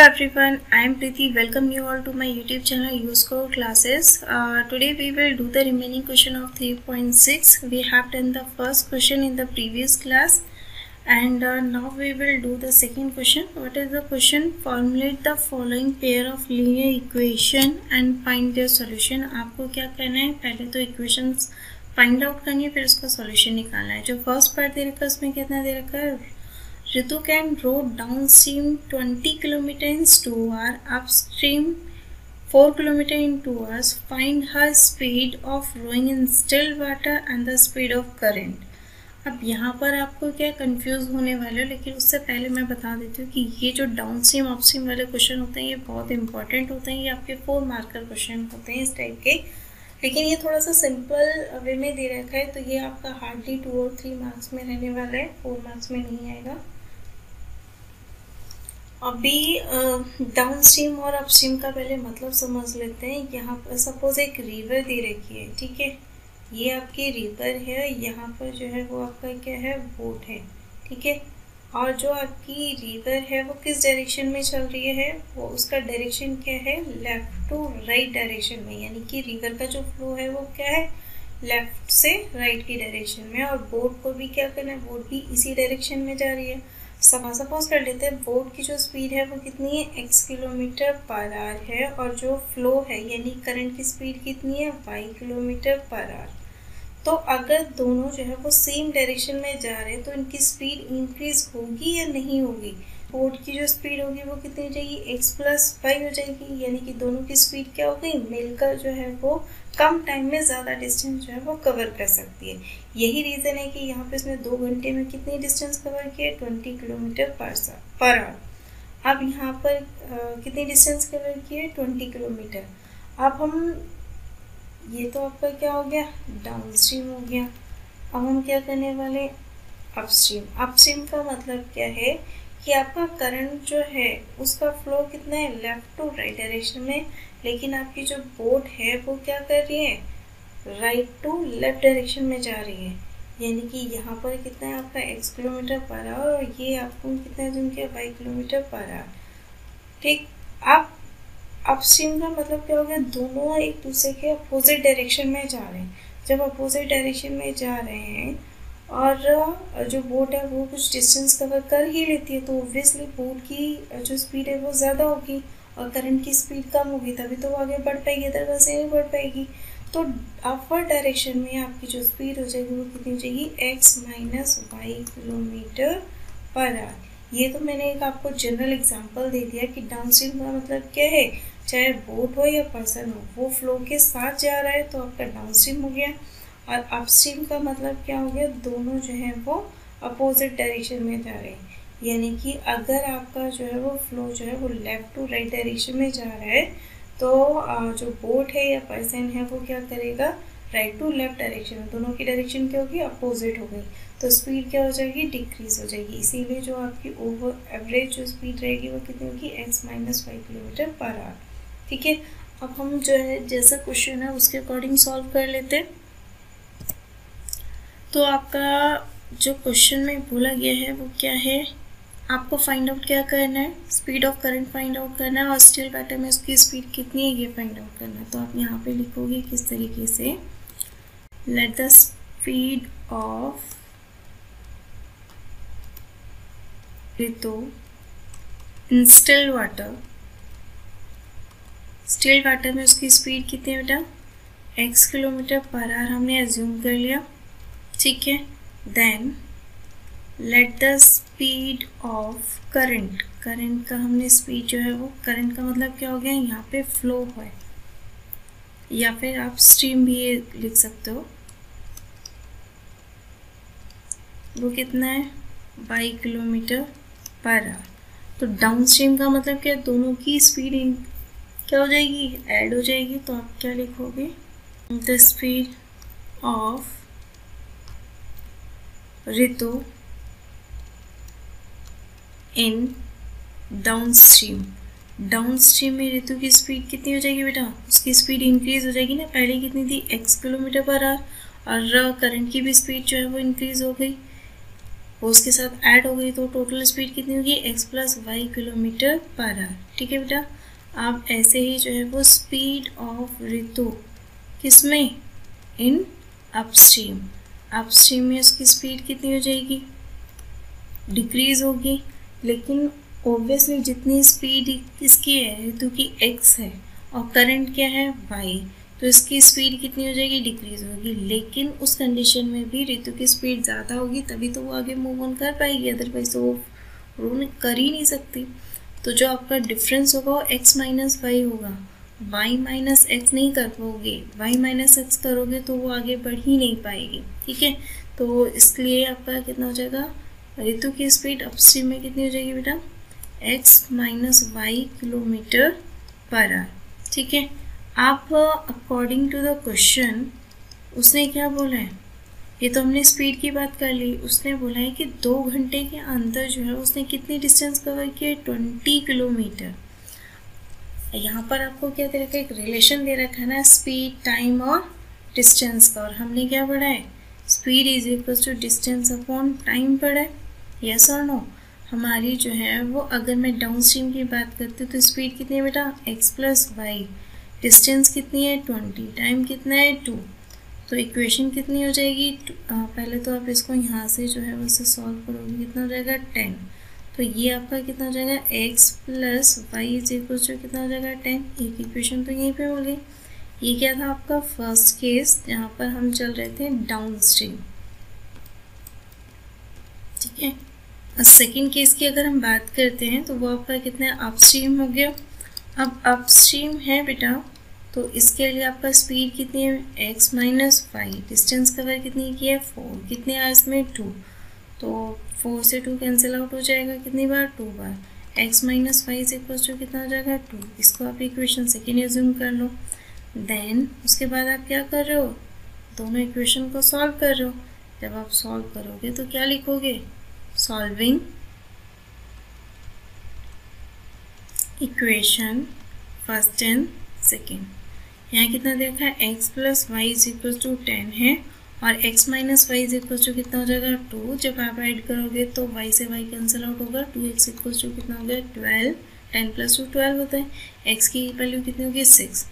everyone, I am Preeti. Welcome you all to my YouTube channel UScore classes. Today we will do the remaining question of 3.6. We have done the first question in the previous class and now we will do the second question. What is the question? Formulate the following pair of linear equation and find their solution. आपको क्या करना है? पहले तो equations find out करनी है, फिर उसका solution निकालना है. जो first part दे रखा है उसमें कितना दे रखा है? Ritu can row downstream 20 km in 2 hours, upstream 4 km in 2 hours. Find her speed of rowing in still water and the speed of current. अब यहाँ पर आपको क्या कंफ्यूज होने वाले हो, लेकिन उससे पहले मैं बता देती हूँ कि ये जो डाउनस्ट्रीम अपस्ट्रीम वाले क्वेश्चन होते हैं ये बहुत इंपॉर्टेंट होते हैं. ये आपके 4 मार्कर क्वेश्चन होते हैं इस टाइप के, लेकिन ये थोड़ा सा सिंपल वे में दे रखा है तो ये आपका हार्डली 2 और 3 मार्क्स में रहने वाला है, 4 मार्क्स में नहीं आएगा. अभी डाउनस्ट्रीम और अपस्ट्रीम का पहले मतलब समझ लेते हैं. यहाँ पर सपोज एक रिवर दे रखी है, ठीक है, ये आपकी रिवर है, यहाँ पर जो है वो आपका क्या है, बोट है, ठीक है. और जो आपकी रिवर है वो किस डायरेक्शन में चल रही है, वो उसका डायरेक्शन क्या है, लेफ्ट टू राइट डायरेक्शन में. यानी कि रिवर का जो फ्लो है वो क्या है, लेफ्ट से राइट की डायरेक्शन में. और बोट को भी क्या करना है, बोट भी इसी डायरेक्शन में जा रही है. सपोज कर लेते हैं बोट की जो स्पीड है वो कितनी है, x किलोमीटर पर आवर है, और जो फ्लो है यानी करंट की स्पीड कितनी है, y किलोमीटर पर आवर. तो अगर दोनों जो है वो सेम डायरेक्शन में जा रहे हैं तो इनकी स्पीड इंक्रीज होगी या नहीं होगी. बोट की जो स्पीड होगी वो कितनी हो जाएगी, x प्लस वाई हो जाएगी. यानी कि दोनों की स्पीड क्या हो गई, मिलकर जो है वो कम टाइम में ज़्यादा डिस्टेंस जो है वो कवर कर सकती है. यही रीज़न है कि यहाँ पे इसने 2 घंटे में कितनी डिस्टेंस कवर किया, 20 किलोमीटर पर आवर. अब यहाँ पर कितनी डिस्टेंस कवर की है, 20 किलोमीटर. अब हम ये तो आपका क्या हो गया, डाउनस्ट्रीम हो गया. अब हम क्या करने वाले, अपस्ट्रीम. अपस्ट्रीम का मतलब क्या है कि आपका करंट जो है उसका फ्लो कितना है, लेफ्ट टू राइट डायरेक्शन में, लेकिन आपकी जो बोट है वो क्या कर रही है, राइट टू लेफ्ट डायरेक्शन में जा रही है. यानी कि यहाँ पर कितना है आपका x किलोमीटर पर आवर और ये आपको कितना जूम किया, y किलोमीटर पर आवर, ठीक. अब अपस्ट्रीम का मतलब क्या हो गया, दोनों एक दूसरे के अपोजिट डायरेक्शन में जा रहे हैं. जब अपोजिट डायरेक्शन में जा रहे हैं और जो बोट है वो कुछ डिस्टेंस कवर कर ही लेती है तो ऑब्वियसली बोट की जो स्पीड है वो ज़्यादा होगी और करंट की स्पीड कम होगी, तभी तो वो आगे बढ़ पाएगी, अदरवाइज से नहीं बढ़ पाएगी. तो अपवर्ड डायरेक्शन में आपकी जो स्पीड हो जाएगी वो कितनी हो जाएगी, x minus y kilometre per hour. ये तो मैंने एक आपको जनरल एग्जांपल दे दिया कि डाउनस्ट्रीम का मतलब क्या है, चाहे बोट हो या पर्सन हो, वो फ्लो के साथ जा रहा है तो आपका डाउनस्ट्रीम हो गया. और अपस्ट्रीम का मतलब क्या हो गया, दोनों जो है वो अपोजिट डायरेक्शन में जा रहे हैं. यानी कि अगर आपका जो है वो फ्लो जो है वो लेफ़्ट टू राइट डायरेक्शन में जा रहा है तो जो बोट है या पर्सन है वो क्या करेगा, राइट टू लेफ्ट डायरेक्शन में. दोनों की डायरेक्शन क्या होगी, अपोजिट हो गई, तो स्पीड क्या हो जाएगी, डिक्रीज हो जाएगी. इसीलिए जो आपकी ओवर एवरेज जो स्पीड रहेगी वो कितनी होगी, x minus y kilometre per hour, ठीक है. अब हम जो है जैसा क्वेश्चन है उसके अकॉर्डिंग सॉल्व कर लेते हैं. तो आपका जो क्वेश्चन में बोला गया है वो क्या है, आपको फाइंड आउट क्या करना है, speed of current find out करना है और स्टिल वाटर में उसकी स्पीड कितनी है ये फाइंड आउट करना है. तो आप यहाँ पे लिखोगे किस तरीके से, let the speed of Ritu in still water. Still water में उसकी स्पीड कितनी है बेटा, x किलोमीटर पर आवर हमने एज्यूम कर लिया, ठीक है. Then let the speed of current. Current का हमने स्पीड जो है वो, करंट का मतलब क्या हो गया, यहाँ पे फ्लो है या फिर आप स्ट्रीम भी ये लिख सकते हो, वो कितना है, y किलोमीटर पर आवर. तो डाउन स्ट्रीम का मतलब क्या, दोनों की स्पीड क्या हो जाएगी, ऐड हो जाएगी. तो आप क्या लिखोगे, the speed of Ritu in downstream. Downstream में रितु की स्पीड कितनी हो जाएगी बेटा, उसकी स्पीड इंक्रीज हो जाएगी ना. पहले कितनी थी, x किलोमीटर पर आवर, और करंट की भी स्पीड जो है वो इंक्रीज हो गई. वो उसके साथ ऐड हो गई तो टोटल स्पीड कितनी होगी x plus y kilometre per hour. ठीक है बेटा, आप ऐसे ही जो है वो स्पीड ऑफ ऋतु किसमें, इन अपस्ट्रीम, अपस्ट्रीम में उसकी स्पीड कितनी हो जाएगी, डिक्रीज होगी। लेकिन ऑब्वियसली जितनी स्पीड इसकी है ऋतु की x है और करंट क्या है y, तो इसकी स्पीड कितनी हो जाएगी, डिक्रीज होगी। लेकिन उस कंडीशन में भी ऋतु की स्पीड ज़्यादा होगी तभी तो वो आगे मूव ऑन कर पाएगी, अदरवाइज तो वो रोल कर ही नहीं सकती। तो जो आपका डिफरेंस होगा वो x माइनस वाई होगा, y माइनस एक्स नहीं कर पाओगे, y माइनस एक्स करोगे तो वो आगे बढ़ ही नहीं पाएगी। ठीक है, तो इसलिए आपका कितना हो जाएगा, ऋतु की स्पीड अपस्ट्रीम में कितनी हो जाएगी बेटा, x minus y kilometre per hour. ठीक है, आप अकॉर्डिंग टू द क्वेश्चन उसने क्या बोला है, ये तो हमने स्पीड की बात कर ली, उसने बोला है कि 2 घंटे के अंदर जो है उसने कितनी डिस्टेंस कवर किया, 20 किलोमीटर। यहाँ पर आपको क्या दे रखा है, एक रिलेशन दे रखा है ना, स्पीड, टाइम और डिस्टेंस का, और हमने क्या पढ़ा है, speed is equal to distance upon time पढ़ा है। यस और नो, हमारी जो है वो अगर मैं डाउन स्ट्रीम की बात करती हूँ तो स्पीड कितनी है बेटा, x प्लस वाई, डिस्टेंस कितनी है 20, टाइम कितना है 2, तो इक्वेशन कितनी हो जाएगी, पहले तो आप इसको यहाँ से जो है वैसे सॉल्व करोगे, कितना हो जाएगा 10, तो ये आपका कितना हो जाएगा x plus y is equal to कितना हो जाएगा 10। एक इक्वेशन तो यहीं पे मिल गई। ये क्या था आपका फर्स्ट केस जहाँ पर हम चल रहे थे डाउन स्ट्रीम। ठीक है, सेकेंड केस की अगर हम बात करते हैं तो वो आपका कितना अपस्ट्रीम हो गया। अब अपस्ट्रीम है बेटा तो इसके लिए आपका स्पीड कितनी है, x minus y, distance cover कितनी की है 4, कितने आवर्स में 2, तो 4 से 2 कैंसिल आउट हो जाएगा, कितनी बार 2 बार, x minus y is equal to कितना हो जाएगा 2। इसको आप इक्वेशन सेकेंड एज्यूम कर लो। देन उसके बाद आप क्या कर रहे हो, दोनों इक्वेशन को सॉल्व कर रहे हो। जब आप सॉल्व करोगे तो क्या लिखोगे, solving equation first and second. यहाँ कितना देखा है, x plus y is equal to 10 है और x minus y is equal to कितना हो जाएगा 2। जब आप ऐड करोगे तो y से y कैंसिल आउट होगा, 2x इक्वल टू कितना हो गया 12, 10 प्लस 2 12 होता है। x की वैल्यू कितनी होगी 6,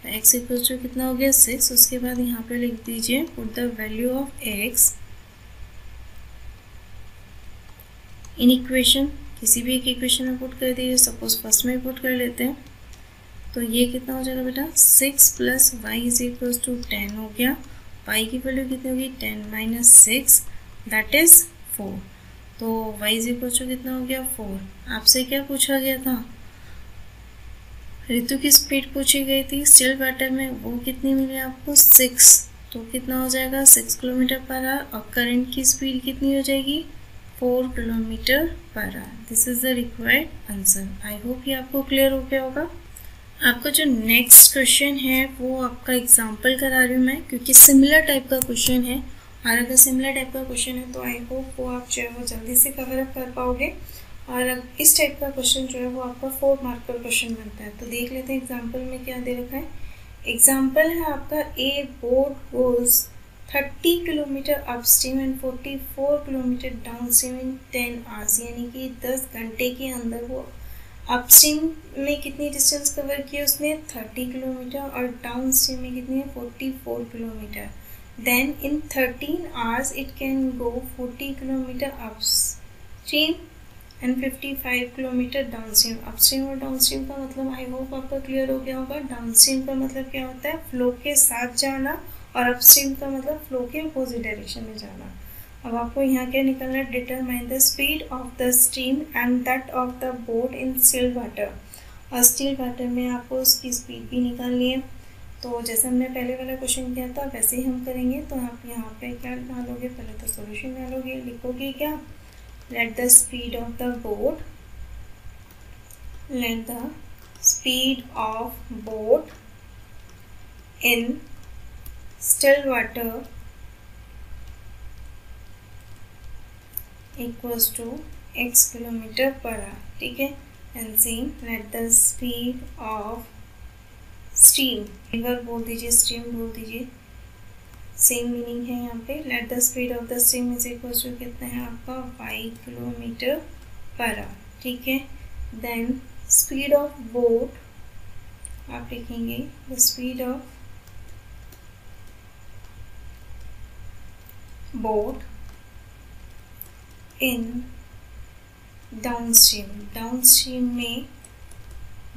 तो x इक्वल टू कितना हो गया 6। उसके बाद यहाँ पे लिख दीजिए put the value of x in equation, किसी भी एक इक्वेशन में पुट कर दीजिए, सपोज फर्स्ट में पुट कर लेते हैं तो ये कितना हो जाएगा बेटा 6 plus y is equal to 10 हो गया। वाई की वैल्यू कितनी होगी 10 माइनस 6 दैट इज 4, तो वाई इज इक्वल टू कितना हो गया 4। आपसे क्या पूछा गया था, ऋतु की स्पीड पूछी गई थी स्टिल वाटर में, वो कितनी मिली आपको 6, तो कितना हो जाएगा 6 किलोमीटर पर आवर, और करंट की स्पीड कितनी हो जाएगी 4 kilometre per our. This is the required answer. I hope ये आपको क्लियर हो गया होगा। आपका जो नेक्स्ट क्वेश्चन है वो आपका एग्जाम्पल करा रही हूँ मैं, क्योंकि सिमिलर टाइप का क्वेश्चन है, और अगर सिमिलर टाइप का क्वेश्चन है तो आई होप वो आप जो है वो जल्दी से कवर अप कर पाओगे। और अब इस टाइप का क्वेश्चन जो है वो आपका 4 मार्क का क्वेश्चन बनता है। तो देख लेते हैं एग्जाम्पल में क्या दे रखा है। एग्जाम्पल है आपका, ए boat goes 30 kilometre upstream and 44 kilometre down stream in 10 hours, यानी कि 10 घंटे के अंदर वो अपस्ट्रीम में कितनी डिस्टेंस कवर की है उसने 30 किलोमीटर, और डाउन स्ट्रीम में कितनी है 44 kilometre. Then in 13 hours it can go 40 kilometre upstream and 55 kilometre down stream. Upstream और डाउन स्ट्रीम का मतलब आई होप आपका क्लियर हो गया होगा। डाउन स्ट्रीम का मतलब क्या होता है, फ्लो के साथ जाना, और अपस्ट्रीम का मतलब फ्लो के अपोजिट डायरेक्शन में जाना। अब आपको यहाँ क्या निकलना है, determine the speed of the stream and that of the boat in still water. और स्टिल वाटर में आपको उसकी स्पीड भी निकालनी है। तो जैसे हमने पहले वाला क्वेश्चन किया था वैसे ही हम करेंगे। तो आप यहाँ पे क्या डालोगे, पहले तो सॉल्यूशन डालोगे, लिखोगे क्या, let the speed of the boat, let the speed of boat in still water equals to x kilometre per hour. ठीक है, and same let the speed of stream, river बोल दीजिए, स्ट्रीम बोल दीजिए, सेम मीनिंग है यहाँ पे। Let the speed of the stream is equal to कितना है आपका y किलोमीटर पर आवर, ठीक है। देन स्पीड ऑफ बोट आप लिखेंगे the speed of boat in downstream. Downstream में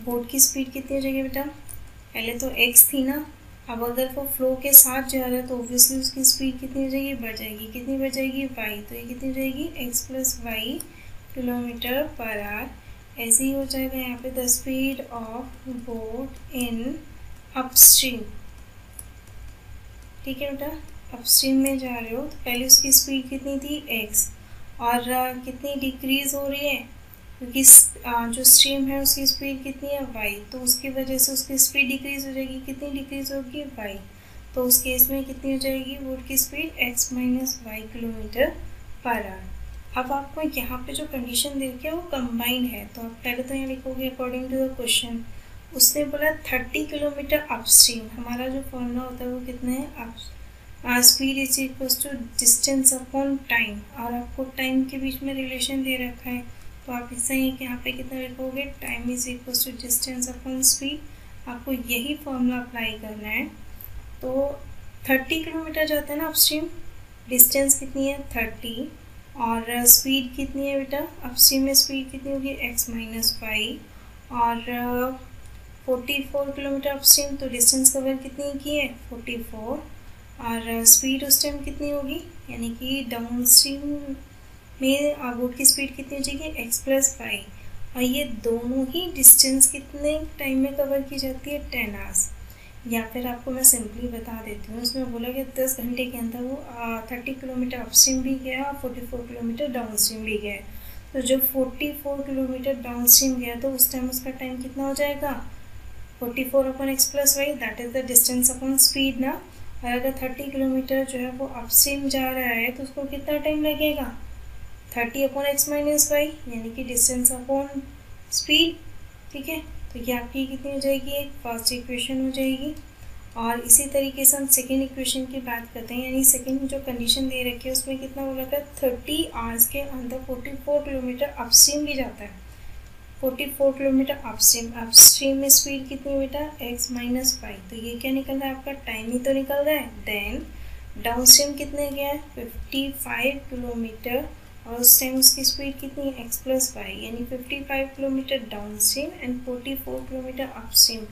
बोट की स्पीड कितनी हो जाएगी बेटा, पहले तो x थी ना, अब अगर वो फ्लो के साथ जा रहा है तो ऑब्वियसली उसकी स्पीड कितनी हो जाएगी, बढ़ जाएगी। कितनी बढ़ जाएगी, y, तो ये कितनी हो जाएगी x plus y kilometre per hour. ऐसे ही हो जाएगा यहाँ पे the speed of boat in upstream, ठीक है बेटा। अपस्ट्रीम में जा रहे हो तो पहले उसकी स्पीड कितनी थी x, और कितनी डिक्रीज हो रही है क्योंकि जो स्ट्रीम है उसकी स्पीड कितनी है y, तो उसकी वजह से उसकी स्पीड डिक्रीज हो जाएगी। कितनी डिक्रीज होगी, y, तो उस केस में कितनी हो जाएगी बोट की speed x minus y kilometre per hour. अब आपको यहाँ पे जो कंडीशन दे रखी है वो कंबाइंड है, तो आप पहले तो यहाँ लिखोगे अकॉर्डिंग टू द क्वेश्चन। उसने बोला 30 किलोमीटर अपस्ट्रीम, हमारा जो फॉर्मूला होता है वो कितना है, speed is equal to distance upon time, और आपको टाइम के बीच में रिलेशन दे रखा है, तो आप इससे ही यहाँ पे कितना लिखोगे, time is equal to distance upon speed. आपको यही फॉर्मूला अप्लाई करना है। तो 30 किलोमीटर जाता है ना अपस्ट्रीम, डिस्टेंस कितनी है 30, और स्पीड कितनी है बेटा, अपस्ट्रीम में स्पीड कितनी होगी x माइनस वाई, और 44 किलोमीटर अपस्ट्रीम, तो डिस्टेंस कवर कितनी की है 44, और स्पीड उस टाइम कितनी होगी, यानी कि डाउन स्ट्रीम में बोट की स्पीड कितनी हो जाएगी x प्लस वाई, और ये दोनों ही डिस्टेंस कितने टाइम में कवर की जाती है 10 आवर्स। या फिर आपको मैं सिंपली बता देती हूँ, उसमें बोला कि 10 घंटे के अंदर वो 30 किलोमीटर अपस्ट्रीम भी गया और 44 किलोमीटर डाउन स्ट्रीम भी गया। तो जब 44 किलोमीटर डाउन स्ट्रीम गया तो उस टाइम उसका टाइम कितना हो जाएगा 44 upon x plus y, that is the distance upon speed ना। और अगर 30 किलोमीटर जो है वो अपस्ट्रीम जा रहा है तो उसको कितना टाइम लगेगा 30 अपॉन x माइनस वाई, यानी कि डिस्टेंस अपॉन स्पीड, ठीक है। तो ये आपकी कितनी हो जाएगी, एक फर्स्ट इक्वेशन हो जाएगी। और इसी तरीके से हम सेकेंड इक्वेशन की बात करते हैं, यानी सेकेंड जो कंडीशन दे रखी है उसमें कितना बोला था 30 आवर्स के अंदर 44 किलोमीटर अपस्ट्रीम भी जाता है। 44 किलोमीटर अपस्ट्रीम में स्पीड कितनी बेटा x माइनस वाई, तो ये क्या निकल रहा है आपका टाइम ही तो निकल रहा है। देन डाउनस्ट्रीम कितने गया है 55 किलोमीटर, और उस टाइम उसकी स्पीड कितनी है x प्लस वाई, यानी 55 kilometre downstream and 44 kilometre upstream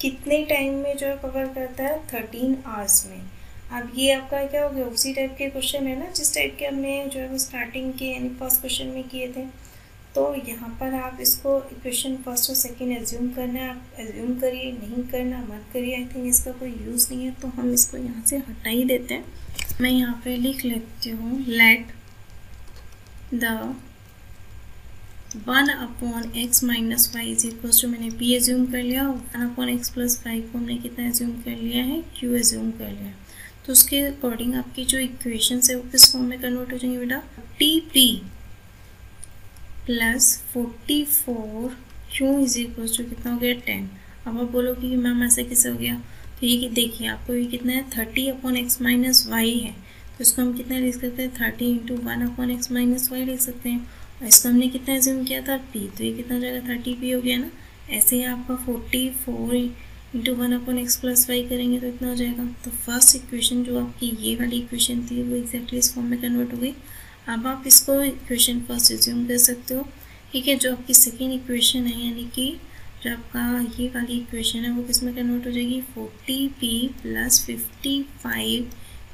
कितने टाइम में जो है कवर करता है 13 आवर्स में। अब ये आपका क्या हो गया, उसी टाइप के क्वेश्चन है ना जिस टाइप के हमने जो है वो स्टार्टिंग के यानी फर्स्ट क्वेश्चन में किए थे। तो यहाँ पर आप इसको इक्वेशन फर्स्ट और सेकेंड एज्यूम करना है, आप एज्यूम करिए, नहीं करना मत करिए, आई थिंक इसका कोई यूज़ नहीं है, तो हम इसको यहाँ से हटा ही देते हैं। मैं यहाँ पे लिख लेती हूँ let the 1 upon x minus y is equal to, मैंने p एज्यूम कर लिया, 1 अपॉन x प्लस वाई को हमने कितना एज्यूम कर लिया है q एज्यूम कर लिया। तो उसके अकॉर्डिंग आपकी जो इक्वेशन है वो किस फॉर्म में कन्वर्ट हो जाएंगे बेटा, tp plus 44 q is equal to कितना हो गया 10। अब आप बोलोगे कि मैम ऐसे कैसे हो गया, तो ये देखिए आपको ये कितना है 30 अपॉन एक्स माइनस वाई है, तो इसको हम कितना लिख सकते हैं 30 into 1 upon x minus y लिख सकते हैं। और इसको हमने कितना एज्यूम किया था p, तो ये कितना हो जाएगा 30p हो गया ना। ऐसे ही आपका 44 into 1 upon x plus y करेंगे तो इतना हो जाएगा। तो फर्स्ट इक्वेशन जो आपकी ये वाली इक्वेशन थी वो एग्जैक्टली इस फॉर्म में कन्वर्ट हो गई। अब आप इसको इक्वेशन फर्स्ट एज्यूम कर सकते हो, ठीक है। जो आपकी सेकेंड इक्वेशन है यानी कि जो आपका ये वाली इक्वेशन है वो किस में कन्वर्ट हो जाएगी 40p plus 55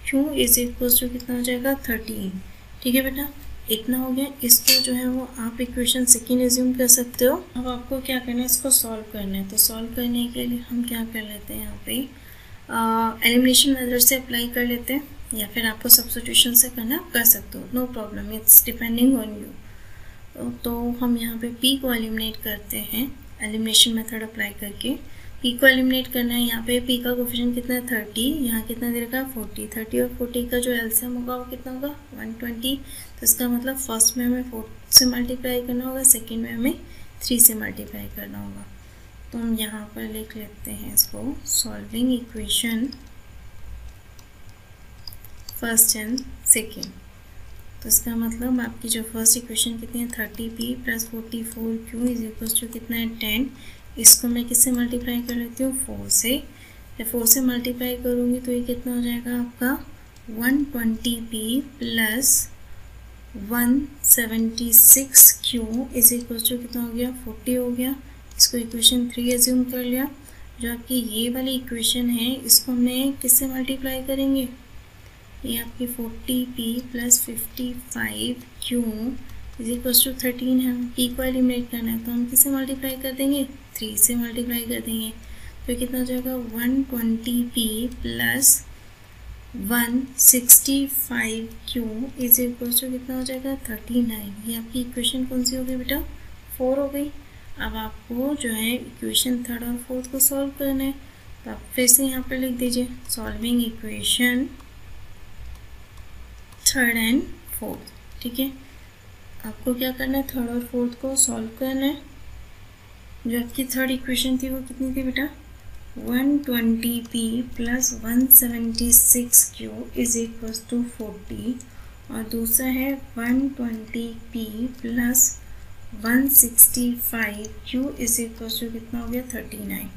q is equal to कितना हो जाएगा 13, ठीक है बेटा। इतना हो गया, इसको जो है वो आप इक्वेशन सेकेंड एज्यूम कर सकते हो। अब आपको क्या करना है, इसको सॉल्व करना है। तो सॉल्व करने के लिए हम क्या कर लेते हैं, यहाँ पे एलिमिनेशन मेथड से अप्लाई कर लेते हैं, या फिर आपको सब्स्टिट्यूशन से करना आप कर सकते हो, no problem, it's depending on you. तो हम यहाँ पे p को एलिमिनेट करते हैं एलिमिनेशन मेथड अप्लाई करके। p को एलिमिनेट करना है, यहाँ पे p का कोफिशिएंट कितना है 30, यहाँ कितना दे रखा है 40, 30 और 40 का जो एलसीएम होगा वो कितना होगा 120। तो इसका मतलब फर्स्ट में हमें 4 से मल्टीप्लाई करना होगा, सेकेंड में हमें 3 से मल्टीप्लाई करना होगा। तो हम यहाँ पर लिख लेते हैं इसको solving equation first and second. तो इसका मतलब आपकी जो फर्स्ट इक्वेशन कितनी है 30p plus 44q is equal to कितना है 10। इसको मैं किससे मल्टीप्लाई कर लेती हूँ 4 से। जब 4 से मल्टीप्लाई करूँगी तो ये कितना हो जाएगा आपका 120p plus 176q is equal to कितना हो गया 40 हो गया। इसको इक्वेशन 3 एज्यूम कर लिया। जो आपकी ये वाली इक्वेशन है इसको हमने किससे मल्टीप्लाई करेंगे, ये आपकी 40p plus 55q is equal to 13 है। p को एलिमिनेट करना है तो हम किससे मल्टीप्लाई कर देंगे 3 से मल्टीप्लाई कर देंगे। तो कितना हो जाएगा 120p plus 165q is equal to कितना हो जाएगा 39। ये आपकी इक्वेशन कौन सी हो गई बेटा 4 हो गई। अब आपको जो है इक्वेशन थर्ड और फोर्थ को सॉल्व करना है। तो आप फिर से यहाँ पर लिख दीजिए solving equation third and fourth. ठीक है, आपको क्या करना है थर्ड और फोर्थ को सॉल्व करना है। जो आपकी थर्ड इक्वेशन थी वो कितनी थी बेटा 120p plus 176q is equal to 40 और दूसरा है 120p plus 165q is equal to कितना हो गया 39।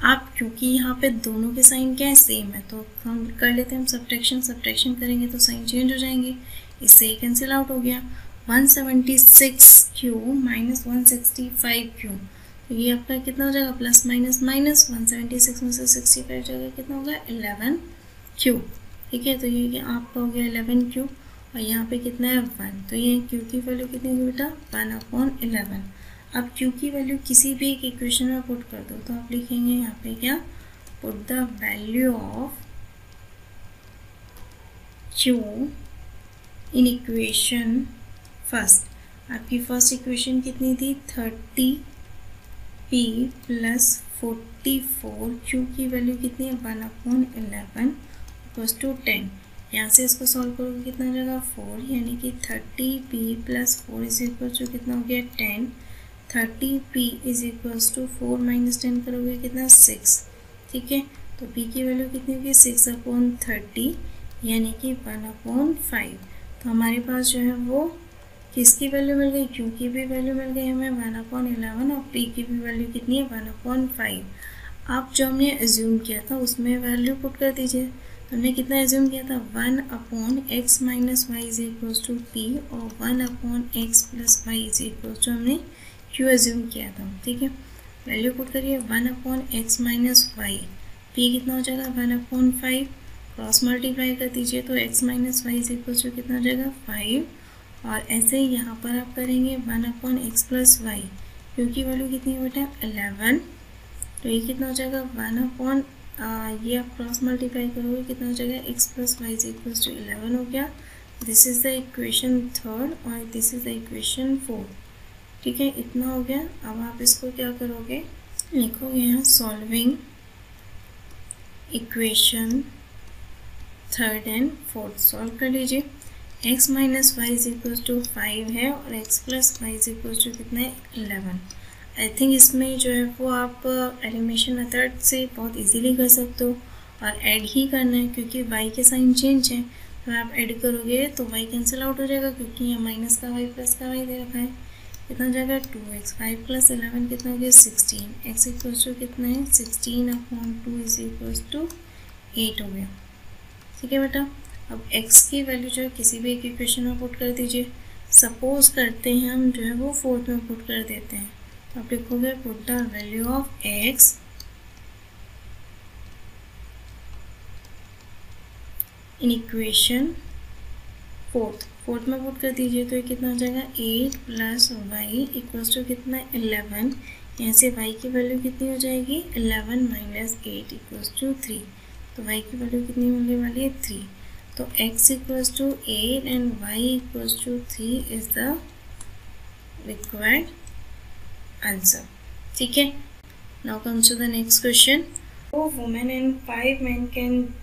आप क्योंकि यहाँ पे दोनों के साइन क्या है सेम है तो हम कर लेते हैं हम सब्ट्रैक्शन करेंगे तो साइन चेंज हो जाएंगे। इससे ही कैंसिल आउट हो गया 176q माइनस 165q। तो ये आपका कितना हो जाएगा प्लस माइनस माइनस 176 में से 65 जाएगा कितना होगा 11q। ठीक है, तो ये आपका हो गया 11q और यहाँ पे कितना है 1। तो ये q की वैल्यू कितनी होगी बेटा 1/11। अब q की वैल्यू किसी भी एक इक्वेशन में पुट कर दो तो आप लिखेंगे यहाँ पे क्या put the value of q in equation first. आपकी फर्स्ट इक्वेशन कितनी थी 30p प्लस 44 q की वैल्यू कितनी है 1/11 इक्वल्स टू 10। यहाँ से इसको सॉल्व करोगे कितना हो जाएगा 4 यानी कि 30p plus 4 is equal to कितना हो गया 10। 30p is equals to 4 minus 10 करोगे कितना 6। ठीक है, तो p की वैल्यू कितनी होगी 6/30 यानी कि 1/5। तो हमारे पास जो है वो किसकी वैल्यू मिल गई q की भी वैल्यू मिल गई हमें 1/11 और p की भी वैल्यू कितनी है 1/5। आप जो हमने एज्यूम किया था उसमें वैल्यू पुट कर दीजिए। हमने कितना एज्यूम किया था 1/x minus y is equals to p और 1/x plus y is equals to हमने q एज्यूम किया था। ठीक है, वैल्यू पुट करिए 1/x माइनस वाई, p कितना हो जाएगा 1/5 क्रॉस मल्टीप्लाई कर दीजिए तो x minus y is equals to कितना हो जाएगा 5 और ऐसे ही यहाँ पर आप करेंगे 1/x प्लस वाई क्योंकि वैल्यू कितनी है बेटा 11। तो ये कितना हो जाएगा ये आप क्रॉस मल्टीप्लाई करोगे कितना हो जाएगा x plus y is equals to 11 हो गया। This is the equation third और this is the equation fourth. ठीक है, इतना हो गया। अब आप इसको क्या करोगे लिखोगे यहाँ solving equation third and fourth. Solve कर लीजिए x minus y is equal to 5 है और x plus y is equal to कितना है 11। आई थिंक इसमें जो है वो आप एलिमिनेशन मेथड से बहुत इजीली कर सकते हो और ऐड ही करना है क्योंकि y के साइन चेंज है। तो आप ऐड करोगे तो y कैंसिल आउट हो जाएगा क्योंकि यहाँ माइनस का y प्लस का y दे रखा है। कितना हो जाएगा 2x 5 प्लस 11 कितना हो गया 16। x इक्वल्स टू कितना है 16/2 इज इक्वल्स टू 8 हो गया। ठीक है बेटा, अब x की वैल्यू जो है किसी भी एक इक्वेशन में पुट कर दीजिए। सपोज करते हैं हम जो है वो फोर्थ में पुट कर देते हैं तो आप लिखोगे put the value of x in equation fourth में पुट कर दीजिए तो ये कितना हो जाएगा 8 प्लस वाई इक्वल्स टू कितना 11। यहाँ से y की वैल्यू कितनी हो जाएगी 11 माइनस 8 इक्वल्स टू 3। तो y की वैल्यू कितनी मिलने वाली है 3। तो x equals to 8 and y equals to 3 is the required answer. ठीक है, now comes to the next question. 4 women and 5 men can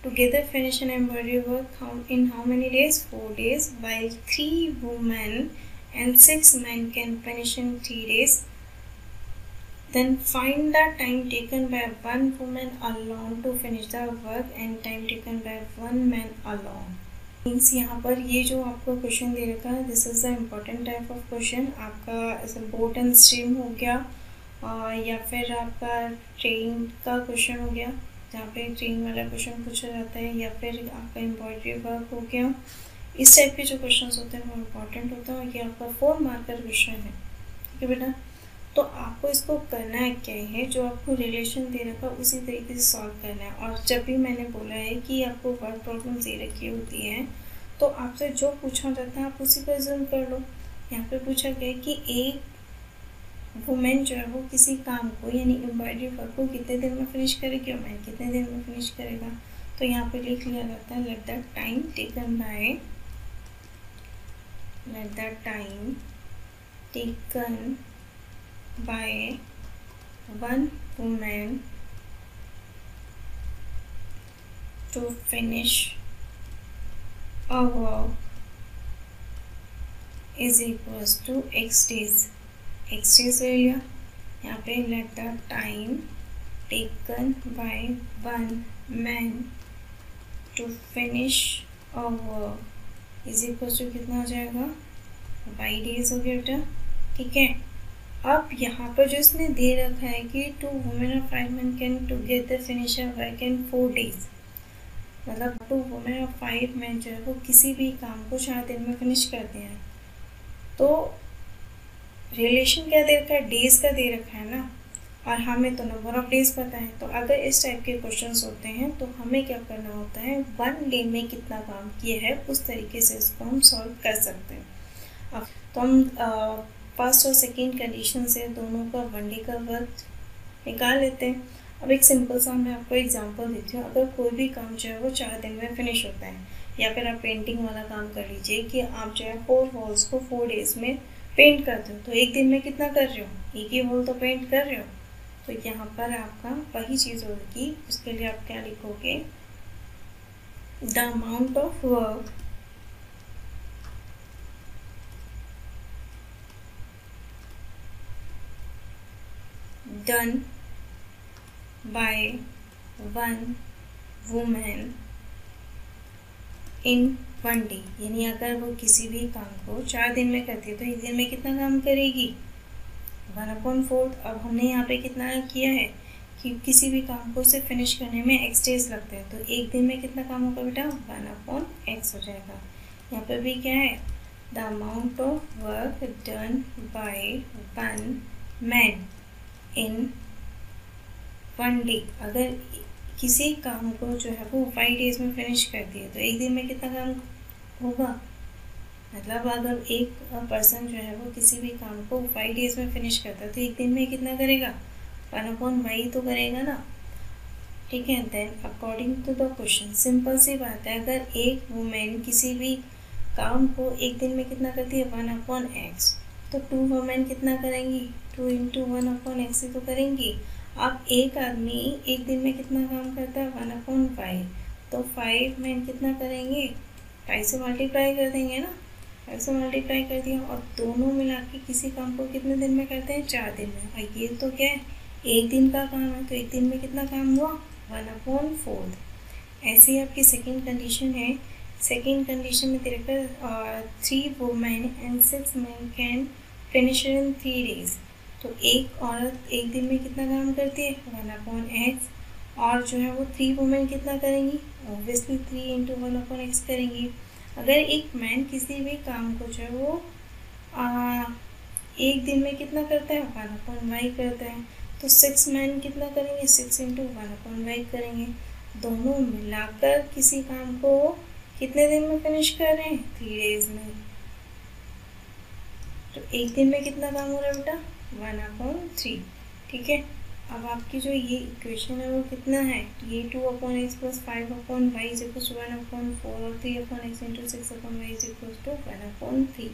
together finish an embroidery work in how many days? 4 days, while 3 women and 6 men can finish in 3 days. Then find the time taken by one woman alone to finish the work and time taken by one man alone. Means यहाँ पर ये जो आपको question दे रखा है, this is the important type of question. आपका ऐसा boat and stream हो गया, या फिर आपका ट्रेन का क्वेश्चन हो गया, जहाँ पे ट्रेन वाला क्वेश्चन पूछा जाता है, या फिर आपका एम्ब्रॉयडरी वर्क हो गया। इस टाइप के जो क्वेश्चन होते हैं वो इम्पोर्टेंट होता है, और ये आपका 4 मार्कर क्वेश्चन है, ठीक है बेटा। तो आपको इसको करना है क्या है, जो आपको रिलेशन दे रखा उसी तरीके से सॉल्व करना है। और जब भी मैंने बोला है कि आपको वर्ड प्रॉब्लम दे रखी होती है, तो आपसे जो पूछा जाता है आप उसी पर ज़ूम कर लो। यहाँ पे पूछा गया कि एक वुमेन जो है वो किसी काम को, यानी एम्ब्रॉयडरी वर्क को कितने दिन में फिनिश करेगी, और मैन कितने दिन में फिनिश करेगा। तो यहाँ पे लिख लिया जाता है late the time taken by one woman to finish a work is equals to x days। x days ले लिया। यहाँ पे let the time taken by one man to finish a work is equals to कितना हो जाएगा, y days हो गया बेटा, ठीक है। अब यहाँ पर जो इसने दे रखा है कि 2 women और 5 men can together finish a work in 4 days, मतलब 2 women और 5 men जो है वो किसी भी काम को 4 दिन में फिनिश करते हैं। तो रिलेशन क्या दे रखा है, डेज का दे रखा है ना, और हमें तो नंबर ऑफ डेज पता है। तो अगर इस टाइप के क्वेश्चंस होते हैं तो हमें क्या करना होता है, 1 डे में कितना काम किया है उस तरीके से इसको हम सॉल्व कर सकते हैं। अब तो हम फर्स्ट और सेकेंड कंडीशन से दोनों का 1 डे का वर्क निकाल लेते हैं। अब एक सिंपल सा मैं आपको एग्जांपल देती हूँ। अगर कोई भी काम जो है वो 4 दिन में फिनिश होता है, या फिर आप पेंटिंग वाला काम कर लीजिए कि आप जो है 4 वॉल्स को 4 डेज में पेंट करते हो, तो एक दिन में कितना कर रहे हो, एक ही वॉल तो पेंट कर रहे हो। तो यहाँ पर आपका वही चीज़ होगी, उसके लिए आप क्या लिखोगे, the amount of work done by one woman in 1 day। यानी अगर वो किसी भी काम को 4 दिन में करती है तो एक दिन में कितना काम करेगी, 1/4। अब हमने यहाँ पे कितना किया है कि किसी भी काम को उसे फिनिश करने में x डेज लगते हैं, तो एक दिन में कितना काम होगा बेटा, 1/x हो जाएगा। यहाँ पर भी क्या है, the amount of work done by one man in 1 day. अगर किसी काम को जो है वो 5 डेज में फिनिश करती है तो एक दिन में कितना काम होगा, मतलब अगर एक पर्सन जो है वो किसी भी काम को 5 डेज में फिनिश करता है तो एक दिन में कितना करेगा, 1/y तो करेगा ना, ठीक है। Then according to the question, simple सी बात है, अगर एक वुमेन किसी भी काम को एक दिन में कितना करती है, 1/x, तो 2 वुमेन कितना करेंगी, 2 × 1/x ही तो करेंगी। अब एक आदमी एक दिन में कितना काम करता है, 1/5, तो 5 मैन कितना करेंगे, 5 से मल्टीप्लाई कर देंगे ना, 5 से मल्टीप्लाई कर दिया, और दोनों मिला के किसी काम को कितने दिन में करते हैं, 4 दिन में। और ये तो क्या है, एक दिन का काम है, तो एक दिन में कितना काम हुआ, 1/4। ऐसे ही आपकी सेकेंड कंडीशन है। सेकेंड कंडीशन में दे रखा 3 women and 6 man can finish in 3 days. तो एक औरत एक दिन में कितना काम करती है, 1/x, और जो है वो 3 वुमेन कितना करेंगी, ऑब्वियसली 3 × 1/x करेंगी। अगर एक मैन किसी भी काम को जो है वो एक दिन में कितना करता है, 1/y करता है, तो 6 मैन कितना करेंगे, 6 × 1/y करेंगे। दोनों मिलाकर किसी काम को कितने दिन में फिनिश कर रहे हैं, 3 डेज में। तो एक दिन में कितना काम हो रहा है बेटा, 1/3, ठीक है। अब आपकी जो ये इक्वेशन है वो कितना है, ये 2/x + 5/y = 1/4 और 3/x × 6/y = 1/3।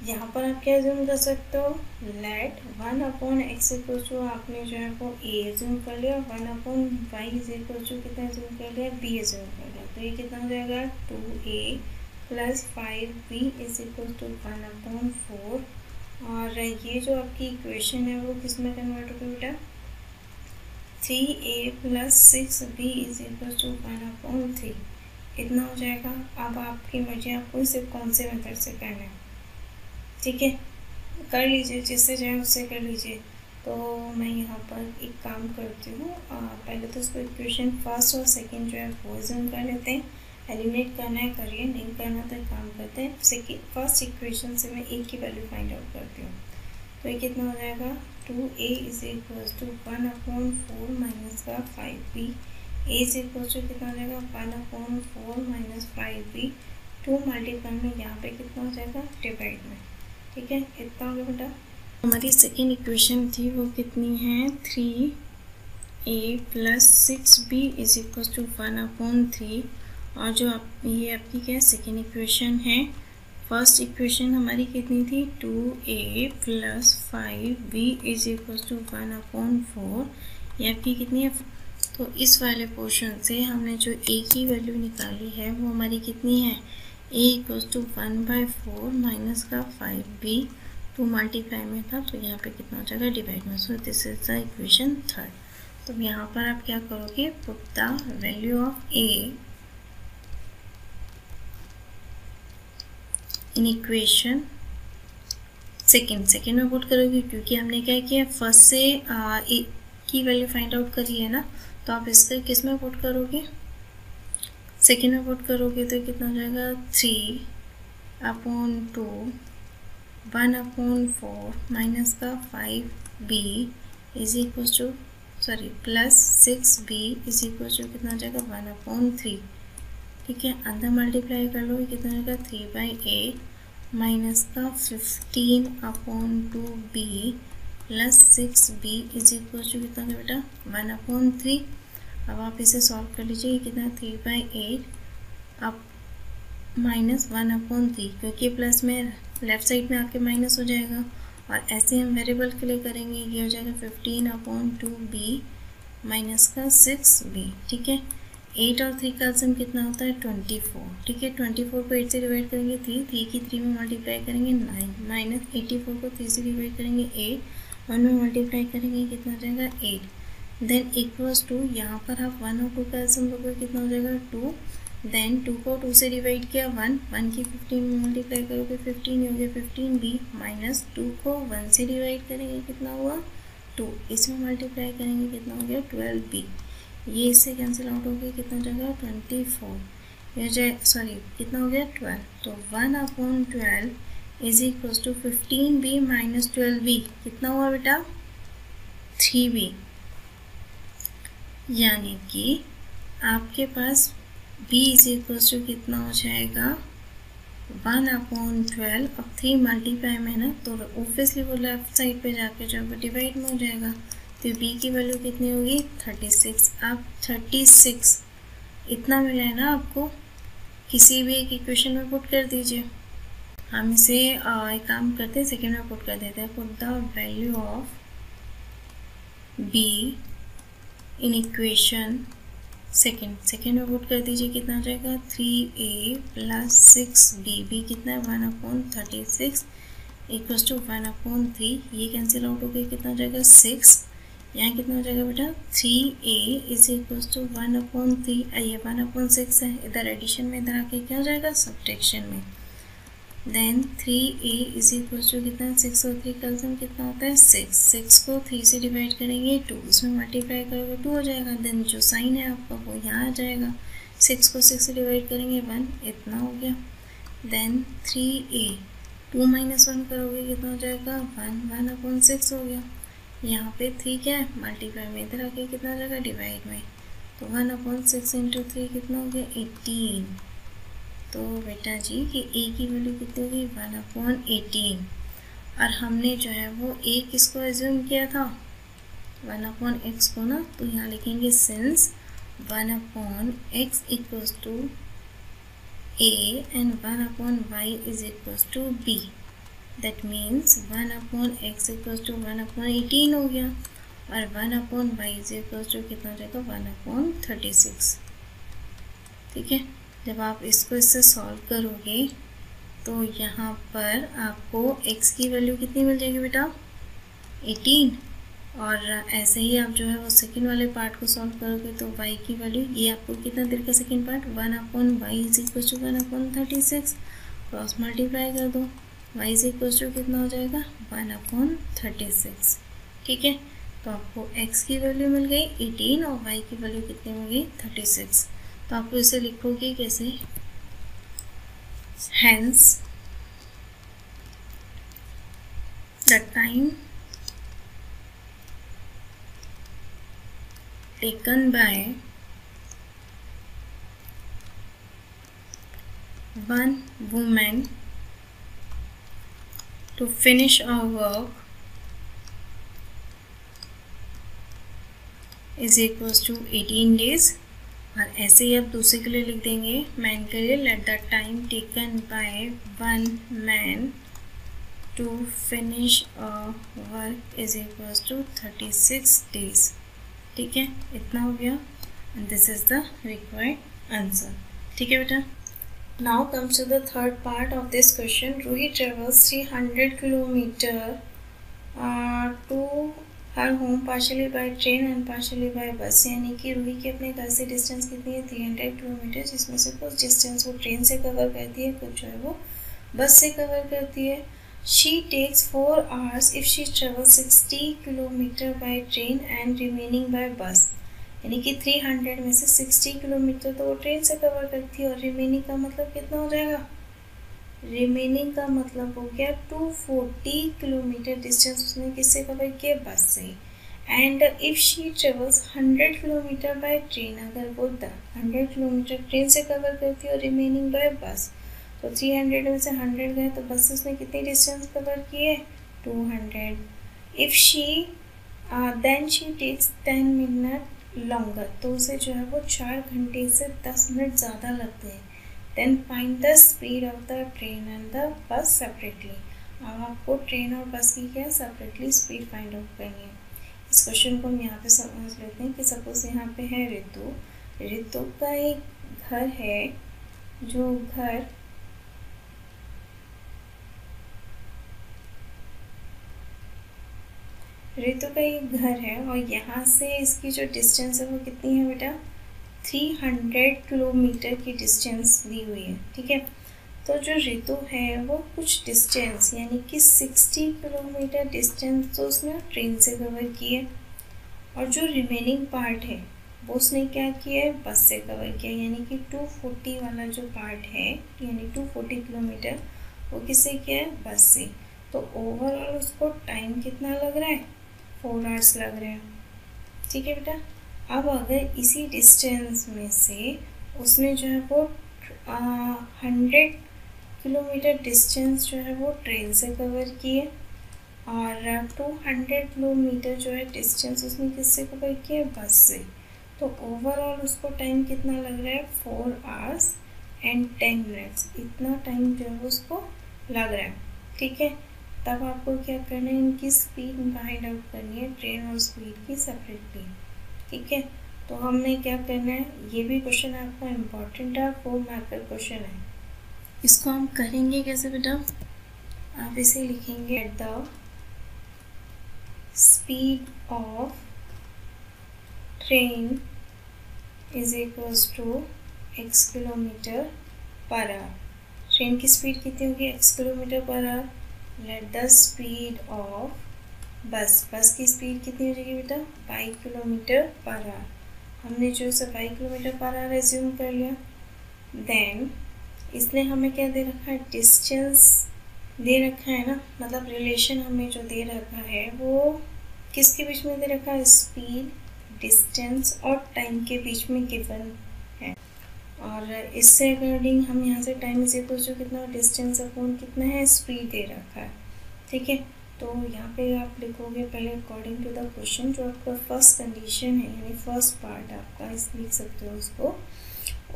यहाँ पर आप क्या ज़ूम कर सकते हो, लेट 1/x = आपने जो है वो a ज़ूम कर लिया, 1/y = कितना ज़ूम कर लिया, b ज़ूम कर लिया। तो ये कितना हो जाएगा, 2a + 5b = 1/4। और ये जो आपकी इक्वेशन है वो किस में कन्वर्ट होगी बेटा, 3a + 6b = 1/3। इतना हो जाएगा। अब आपकी मर्जी, आपको इसे कौन से मेथड से करना है, ठीक है, कर लीजिए, जिससे चाहे उससे कर लीजिए। तो मैं यहाँ पर एक काम करती हूँ, पहले तो उसको इक्वेशन फर्स्ट और सेकंड जो है वो ज़ूम कर लेते हैं। एलिमिनेट करना है करिए, नहीं करना तो एक काम करते हैं, सेकंड फर्स्ट इक्वेशन से मैं ए की वैल्यू फाइंड आउट करती हूँ। तो ये कितना हो जाएगा, 2a is equal to 1/4 minus का 5b, a is equal to कितना हो जाएगा 1/4 माइनस 5b, 2 मल्टीप्लाई में यहाँ पे कितना हो जाएगा डिवाइड में, ठीक है, इतना हो गया बेटा। हमारी सेकेंड इक्वेशन थी वो कितनी है, 3a plus 6b is equal to 1/3, और जो आप ये आपकी क्या सेकेंड इक्वेशन है। फर्स्ट इक्वेशन हमारी कितनी थी, 2a plus 5b is equal to 1/4, ये आपकी कितनी है। तो इस वाले पोर्शन से हमने जो a की वैल्यू निकाली है वो हमारी कितनी है, a इक्वल टू 1/4 माइनस का 5b, 2 मल्टीप्लाई में था तो यहाँ पे कितना हो जाएगा डिवाइड में। So this is the equation third. तो यहाँ पर आप क्या करोगे, put the value of a in equation second में पुट करोगे, क्योंकि हमने क्या किया फर्स्ट से ए की वैल्यू फाइंड आउट करी है ना, तो आप इसका किस में पुट करोगे, सेकेंड में पुट करोगे तो कितना हो जाएगा 3/2 1/4 माइनस का 5b is equal to plus 6b is equal to कितना हो जाएगा 1/3, ठीक है, अंदर मल्टीप्लाई कर लो, कितना हो जाएगा 3/8 माइनस का 15/2b plus 6b is equal to कितना है बेटा 1/3। अब आप इसे सॉल्व कर लीजिए, कितना 3/8 अब माइनस 1/3, क्योंकि प्लस में लेफ्ट साइड में आके माइनस हो जाएगा, और ऐसे हम वेरिएबल के लिए करेंगे, ये हो जाएगा 15/2b माइनस का 6b, ठीक है। 8 और 3 का सम कितना होता है 24, ठीक है, 24 को 8 से डिवाइड करेंगे 3 की 3 में मल्टीप्लाई करेंगे 9, माइनस 84 को 3 से डिवाइड करेंगे 8, 1 में मल्टीप्लाई करेंगे कितना हो जाएगा 8, देन इक्वल्स टू, यहाँ पर आप 1 और 2 का सम लोगे कितना हो जाएगा 2, देन 2 को 2 से डिवाइड किया 1 की 15 में मल्टीप्लाई करोगे 15 हो गया 15b, माइनस 2 को 1 से डिवाइड करेंगे कितना हुआ 2, इसमें मल्टीप्लाई करेंगे कितना हो गया 12b, ये इससे कैंसिल आउट हो गया, कितना हो जाएगा 24, ये जाए कितना हो गया 12, तो 1/12 is equal to 15b minus 12b, कितना हुआ बेटा 3b, यानी कि आपके पास b इज इक्वल टू कितना हो जाएगा 1/12, अब 3 मल्टीप्लाई में ना तो ऑब्वियसली वो लेफ्ट साइड पे जाके जो है डिवाइड में हो जाएगा, तो b की वैल्यू कितनी होगी 36। अब 36 इतना मिला है ना आपको, किसी भी एक इक्वेशन में पुट कर दीजिए। हम इसे एक काम करते हैं, सेकेंड में पुट कर देते हैं, put the value of b in equation second में पुट कर दीजिए, कितना हो जाएगा 3a प्लस 6b, b कितना है 1/36 इक्वल्स टू 1/3, ये कैंसिल आउट हो गया, कितना हो जाएगा 6, यहाँ कितना हो जाएगा बेटा 3a इज इक्वल्स टू 1/3, ये 1/6 है, इधर एडिशन में, इधर आके क्या हो जाएगा सब्ट्रैक्शन में, then 3a is equals to कितना 6 और 3 का सम कितना होता है 6 को 3 से डिवाइड करेंगे 2, इसमें मल्टीप्लाई करोगे 2 हो जाएगा, देन जो साइन है आपका वो यहाँ आ जाएगा, 6 को 6 से डिवाइड करेंगे 1, इतना हो गया, देन 3a 2 माइनस 1 करोगे कितना हो जाएगा 1/6 हो गया, यहाँ पे 3 क्या है मल्टीप्लाई में, इधर आके कितना हो जाएगा डिवाइड में, तो 1/6 इंटू 3 कितना हो गया 18, तो बेटा जी कि a की वैल्यू कितनी होगी 1/18, और हमने जो है वो a किसको एज्यूम किया था 1/x को ना, तो यहाँ लिखेंगे since 1/x equals to a and 1/y is equals to b, that means 1/x equals to 1/18 हो गया, और 1/y इज इक्वल्स टू कितना हो जाएगा 1/36, ठीक है। जब आप इसको इससे सॉल्व करोगे तो यहाँ पर आपको x की वैल्यू कितनी मिल जाएगी बेटा 18, और ऐसे ही आप जो है वो सेकंड वाले पार्ट को सॉल्व करोगे तो y की वैल्यू, ये आपको कितना दे रखा है second part, 1/y is equal to 1/36, cross multiply कर दो, y इज इक्वल टू कितना हो जाएगा 1/36। ठीक है, तो आपको x की वैल्यू मिल गई 18 और y की वैल्यू कितनी मिल गई 36। तो आपको इसे लिखोगे कैसे, hence the time taken by one woman to finish a work is equals to 18 days। और ऐसे ही आप दूसरे के लिए लिख देंगे, मैन के लिए, let the time taken by one man to finish a work is equals to 36 days. ठीक है, इतना हो गया, and this is the required answer. ठीक है बेटा, now comes to the third part of this question. Ruhi travels 300 kilometre to her home partially by train and partially by bus, यानी कि रूही की अपने घर से डिस्टेंस कितनी है 300 किलोमीटर, जिसमें से कुछ डिस्टेंस वो ट्रेन से कवर करती है, कुछ जो है वो बस से कवर करती है। She takes 4 hours if she travel 60 kilometre by train and remaining by bus, यानी कि 300 में से 60 किलोमीटर तो वो ट्रेन से कवर करती है, और रिमेनिंग का मतलब कितना हो जाएगा, रिमेनिंग का मतलब हो गया 240 किलोमीटर डिस्टेंस उसने किससे कवर किया, बस से। And if she travels 100 kilometre by train, अगर वो 100 किलोमीटर ट्रेन से कवर करती है और रिमेनिंग बाय बस, तो 300 में से 100 गए तो बस से उसने कितनी डिस्टेंस कवर की है 200। If she then she takes 10 minute longer, तो उसे जो है वो 4 घंटे से 10 मिनट ज़्यादा लगते हैं। Then find the speed of the train and the bus separately. अब आपको ट्रेन और बस की क्या सेपरेटली स्पीड फाइंड आउट करनी है। इस क्वेश्चन को हम यहाँ पे समझ लेते हैं कि सपोज यहाँ पे है ऋतु, ऋतु का एक घर है, जो घर ऋतु का एक घर है, और यहाँ से इसकी जो डिस्टेंस है वो कितनी है बेटा 300 किलोमीटर की डिस्टेंस दी हुई है। ठीक है, तो जो ऋतु है वो कुछ डिस्टेंस यानी कि 60 किलोमीटर डिस्टेंस तो उसने ट्रेन से कवर की है, और जो रिमेनिंग पार्ट है वो उसने क्या किया है बस से कवर किया, यानी कि 240 वाला जो पार्ट है यानी 240 किलोमीटर वो किससे किया है बस से। तो ओवरऑल उसको टाइम कितना लग रहा है 4 आवर्स लग रहे हैं। ठीक है बेटा, अब अगर इसी डिस्टेंस में से उसने जो है वो 100 किलोमीटर डिस्टेंस जो है वो ट्रेन से कवर किए, और 200 किलोमीटर जो है डिस्टेंस उसने किससे कवर किया बस से, तो ओवरऑल उसको टाइम कितना लग रहा है 4 hours and 10 minutes, इतना टाइम जो है उसको लग रहा है। ठीक है, तब आपको क्या करना है, इनकी स्पीड फाइंड आउट करनी है, ट्रेन और स्पीड की सेपरेटली। ठीक है, तो हमने क्या करना है, ये भी क्वेश्चन आपका इम्पोर्टेंट है, 4 मार्क का क्वेश्चन है। इसको हम करेंगे कैसे बेटा, आप इसे लिखेंगे at the speed of train is equals to x kilometre per hour. Train की स्पीड कितनी होगी x kilometre per hour. Let the speed of bus की स्पीड कितनी हो जाएगी बेटा 5 किलोमीटर पर आवर। हमने जो इसे 5 किलोमीटर पर आवर एज्यूम कर लिया। देन इसने हमें क्या दे रखा है, डिस्टेंस दे रखा है ना, मतलब रिलेशन हमें जो दे रखा है वो किसके बीच में दे रखा है, स्पीड, डिस्टेंस और टाइम के बीच में गिवन है। और इससे अकॉर्डिंग हम यहाँ से टाइम इज इक्वल टू कितना, डिस्टेंस अपॉन कितना है, स्पीड दे रखा है। ठीक है, तो यहाँ पे आप लिखोगे पहले अकॉर्डिंग टू द क्वेश्चन, जो आपका फर्स्ट कंडीशन है यानी फर्स्ट पार्ट आपका इस लिख सकते हो उसको।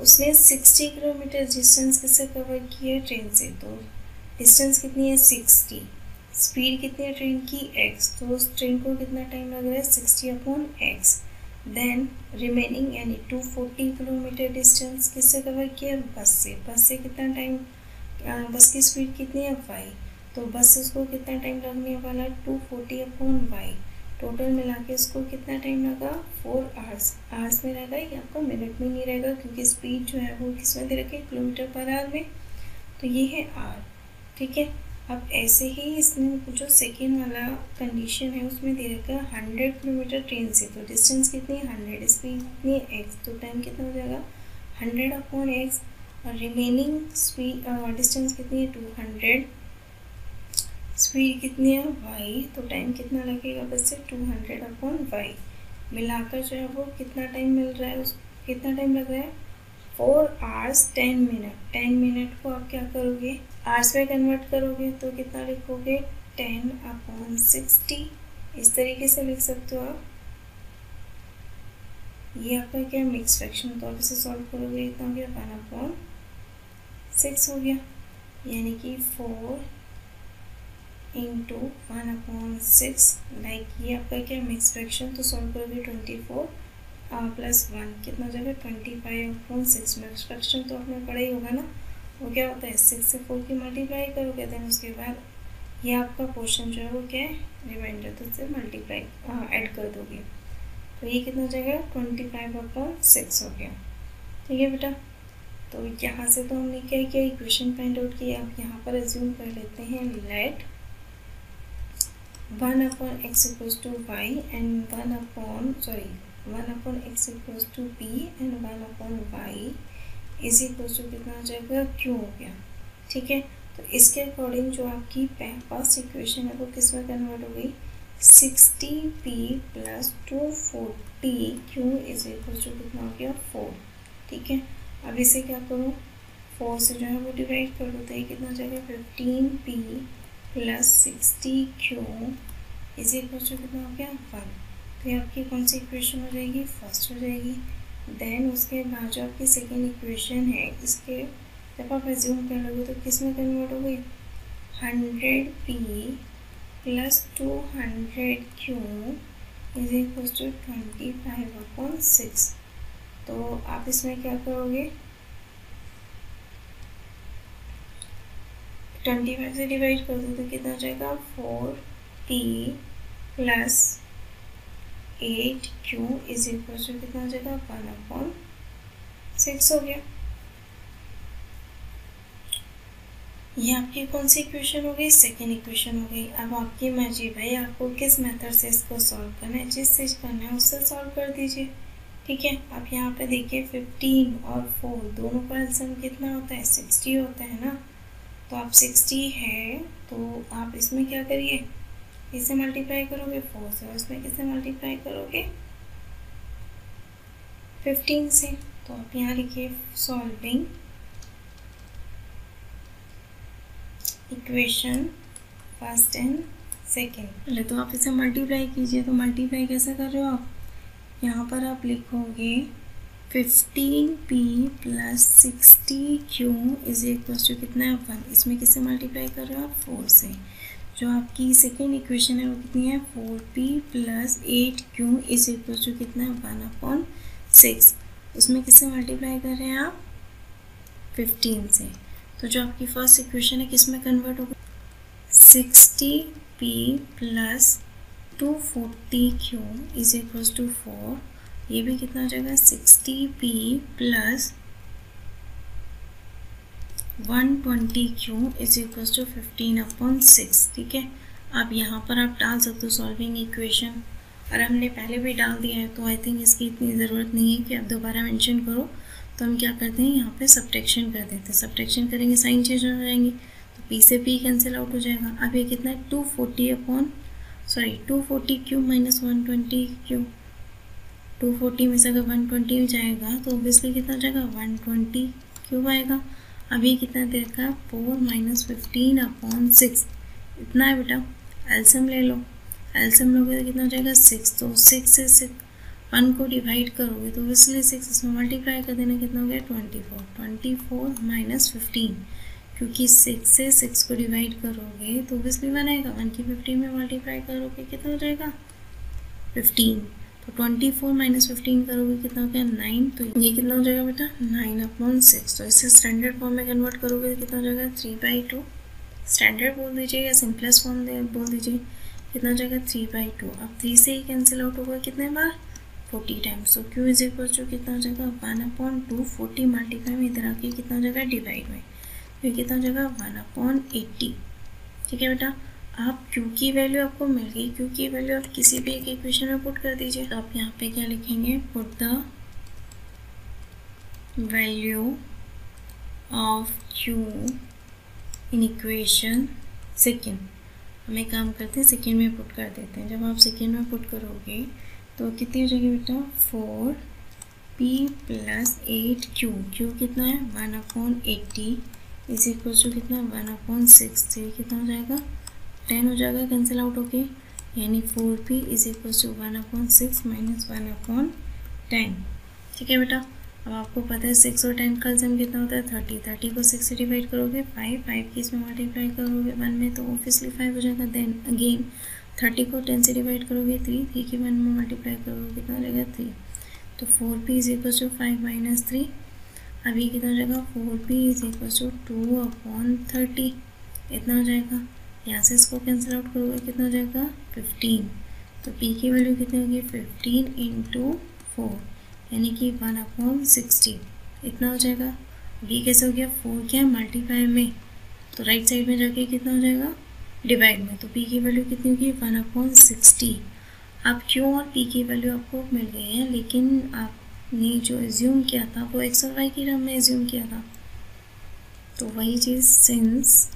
उसने 60 किलोमीटर डिस्टेंस किससे कवर किया है, ट्रेन से। तो डिस्टेंस कितनी है 60, स्पीड कितनी है ट्रेन की x, तो उस ट्रेन को कितना टाइम लग रहा है 60 अपॉन x। देन रिमेनिंग यानी 240 किलोमीटर डिस्टेंस किससे कवर किया, बस से। बस से कितना टाइम, बस की स्पीड कितनी है y, तो बस से उसको कितना टाइम लगने वाला है 240 अपॉन y। टोटल मिला के इसको कितना टाइम लगा 4 आवर्स। आवर्स में रहेगा, ये आपका मिनट में नहीं रहेगा क्योंकि स्पीड जो है वो किस में दे रखी है, किलोमीटर पर आवर में, तो ये है आवर। ठीक है, अब ऐसे ही इसमें जो सेकेंड वाला कंडीशन है उसमें दे रखा है 100 किलोमीटर ट्रेन से, तो डिस्टेंस कितनी है 100, स्पीड कितनी है x, तो टाइम कितना हो जाएगा 100/x, और रिमेनिंग स्पीड डिस्टेंस कितनी है 200, स्पीड कितनी है y, तो टाइम कितना लगेगा बस से 200/y, मिलाकर जो है वो कितना टाइम मिल रहा है, उस कितना टाइम लग रहा है 4 आवर्स 10 मिनट। 10 मिनट को आप क्या करोगे, आवर्स में कन्वर्ट करोगे तो कितना लिखोगे 10/60, इस तरीके से लिख सकते हो आप। ये आपका क्या मिक्स फ्रैक्शन, तो आप इसे सॉल्व करोगे, इतना हो गया 1/6 हो गया, यानी कि 4 × 1/6, लाइक ये आपका क्या मिक्स फ्रैक्शन, तो सॉल्व करोगे 24 + 1 कितना हो जाएगा 25/6। मिक्स फ्रैक्शन तो आपने पढ़ा ही होगा ना, वो क्या होता है 6 से 4 की मल्टीप्लाई करोगे, देन उसके बाद ये आपका पोर्शन जो है वो क्या है रिमाइंडर, तो उससे मल्टीप्लाई ऐड कर दोगे, तो ये कितना हो जाएगा 25/6 हो गया। ठीक है बेटा, तो यहाँ से तो हमने क्या किया इक्वेशन फाइंड आउट की। अब यहाँ पर एज्यूम कर लेते हैं late 1/x = y and 1/x = p and 1/y is equal to कितना हो जाएगा q हो गया। ठीक है, तो इसके अकॉर्डिंग जो आपकी फर्स्ट इक्वेशन है वो किस में कन्वर्ट हो गई 60p + 240q is equal to कितना हो गया 4। ठीक है, अब इसे क्या करो 4 से जो है वो डिवाइड कर दो, तो ये कितना हो जाएगा 15p + 60q is equal to कितना हो गया 1। तो ये आपकी कौन सी इक्वेशन हो जाएगी, फर्स्ट हो जाएगी। देन उसके बाद जो आपकी सेकेंड इक्वेशन है, इसके जब आप एज्यूम कर लोगे तो किस में कन्वर्ट हो गई 100p + 200q is equal to 25/6। तो आप इसमें क्या करोगे 25 से डिवाइड कर दो तो कितना हो जाएगा 4p + 8q is equal to कितना हो जाएगा 1/6 हो गया। ये आपकी कौन सी इक्वेशन हो गई, सेकेंड इक्वेशन हो गई। अब आपकी मर्जी भाई, आपको किस मेथड से इसको सॉल्व करना है, जिस चीज करना है उससे सॉल्व कर दीजिए। ठीक है, अब यहाँ पे देखिए 15 और 4 दोनों का एलसीएम कितना होता है 60 होता है ना, तो आप 60 है तो आप इसमें क्या करिए, इसे मल्टीप्लाई करोगे 4 से, और इसमें किससे मल्टीप्लाई करोगे 15 से। तो आप यहाँ लिखिए solving equation first and second. पहले तो आप इसे मल्टीप्लाई कीजिए, तो मल्टीप्लाई कैसे कर रहे हो आप, यहाँ पर आप लिखोगे 15p + 60q is equal to कितना है 1, इसमें किससे मल्टीप्लाई कर रहे हो आप 4 से। जो आपकी सेकेंड इक्वेशन है वो कितनी है 4p + 8q is equal to कितना है 1/6, उसमें किससे मल्टीप्लाई कर रहे हैं आप 15 से। तो जो आपकी फर्स्ट इक्वेशन है किस में कन्वर्ट होगा 60p + 240q is equal to 4, ये भी कितना हो जाएगा 60p + 120q is equal to 15/6। ठीक है, अब यहाँ पर आप डाल सकते हो सॉल्विंग इक्वेशन, और हमने पहले भी डाल दिया है तो आई थिंक इसकी इतनी ज़रूरत नहीं है कि आप दोबारा मेंशन करो। तो हम क्या करते हैं यहाँ पे सब्ट्रैक्शन कर देते हैं, सब्ट्रैक्शन करेंगे साइन चेंज हो जाएंगे, तो p से p कैंसिल आउट हो जाएगा। अब ये कितना है 240q - 120q, 240 में से अगर 120 जाएगा तो ऑब्वियसली कितना जाएगा 120q आएगा। अब ये कितना दे रखा है 4 - 15/6, इतना है बेटा। एलसीएम ले लो, एलसीएम लोगे तो कितना हो जाएगा 6, तो 6 से 1 को डिवाइड करोगे तो ऑब्वियसली 6 इसमें मल्टीप्लाई कर देना, कितना हो गया 24 - 15, क्योंकि 6 से 6 को डिवाइड करोगे तो ऑब्वियसली 1 आएगा, 1 की 15 में मल्टीप्लाई करोगे कितना हो जाएगा 15, तो 24 - 15 करोगे कितना हो गया 9, तो ये कितना हो जाएगा बेटा 9/6। तो इसे स्टैंडर्ड फॉर्म में कन्वर्ट करोगे तो कितना हो जाएगा 3/2, स्टैंडर्ड बोल दीजिए या सिंपलेस्ट फॉर्म बोल दीजिए, कितना जाएगा 3/2। अब 3 से ही कैंसिल आउट होगा कितने बार 40 टाइम्स। तो Q इज इक्वल टू कितना हो जाएगा 1/2 40 मल्टीप्लाई में इधर आके कितना हो जाएगा डिवाइड में, तो कितना हो जाएगा 1/80। ठीक है बेटा, आप Q की वैल्यू आपको मिल गई। Q की वैल्यू आप किसी भी एक इक्वेशन में पुट कर दीजिए। तो आप यहाँ पे क्या लिखेंगे, put the value of Q in equation second. हम एक काम करते हैं, सेकेंड में पुट कर देते हैं। जब आप सेकेंड में पुट करोगे तो कितनी हो जाएगी बेटा 4p + 8q। Q कितना है 1/80 इज इक्वल टू कितना 1/6। तो ये कितना हो जाएगा 10 हो जाएगा कैंसिल आउट होके, यानी 4p is equal to 1/6 minus 1/10। ठीक है बेटा, अब आपको पता है 6 और 10 का सम कितना होता है 30। 30 को 6 से डिवाइड करोगे 5 की इसमें मल्टीप्लाई करोगे 1 में तो ऑब्वियसली 5 हो जाएगा। देन अगेन 30 को 10 से डिवाइड करोगे 3 की 1 में मल्टीप्लाई करोगे कितना हो जाएगा 3। तो 4p is equal to 5 minus 3। अब ये कितना हो जाएगा 4p इज इक्वल टू 2/30 इतना हो जाएगा। यहाँ से इसको कैंसिल आउट करोगे कितना हो जाएगा 15। तो p की वैल्यू कितनी होगी 15 × 4 यानी कि 1/60 इतना हो जाएगा। ये कैसे हो गया 4 क्या है मल्टीप्लाई में, तो राइट साइड में जाके कितना हो जाएगा डिवाइड में। तो p की वैल्यू कितनी होगी 1/60। अब Q और p की वैल्यू आपको मिल गई है, लेकिन आपने जो एज्यूम किया था वो x और y की टर्म में एज्यूम किया था। तो वही चीज़ since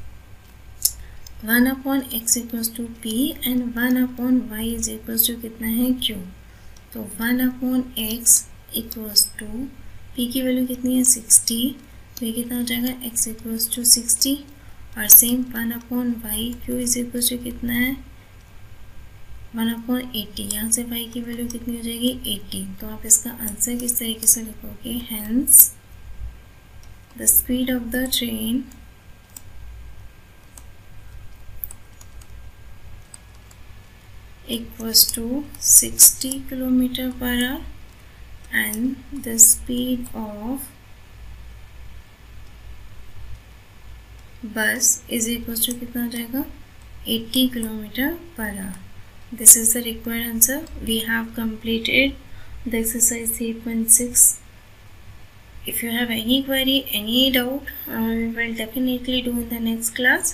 1/x = p and 1/y = कितना है Q, तो 1/x = p की वैल्यू कितनी है 60, तो ये कितना हो जाएगा x = 60 और सेम 1/y Q = कितना है 1/80। यहाँ से y की वैल्यू कितनी हो जाएगी 80। तो आप इसका आंसर किस तरीके से लिखोगे, hence the speed of the train equals to 60 km/h and the speed of bus is equals to कितना हो जाएगा 80 km/h। This is the required answer. We have completed the exercise 3.6. If you have any query, any doubt, we will definitely do in the next class.